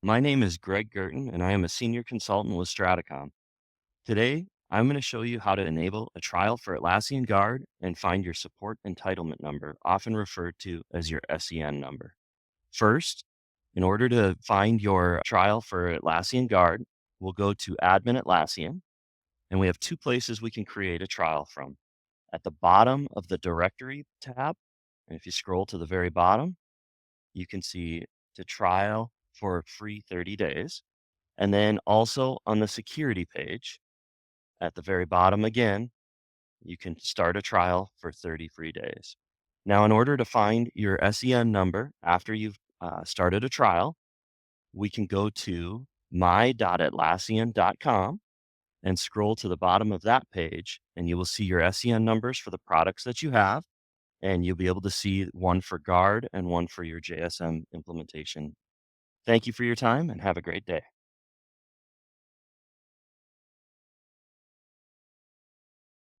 My name is Greg Guertin, and I am a senior consultant with StrataCom. Today, I'm going to show you how to enable a trial for Atlassian Guard and find your support entitlement number, often referred to as your SEN number. First, in order to find your trial for Atlassian Guard, we'll go to Admin Atlassian, and we have two places we can create a trial from. At the bottom of the Directory tab, and if you scroll to the very bottom, you can see the trial for a free 30 days. And then also on the security page at the very bottom again, you can start a trial for 30 free days. Now, in order to find your SEN number after you've started a trial, we can go to my.atlassian.com and scroll to the bottom of that page, and you will see your SEN numbers for the products that you have, and you'll be able to see one for Guard and one for your JSM implementation. Thank you for your time and have a great day.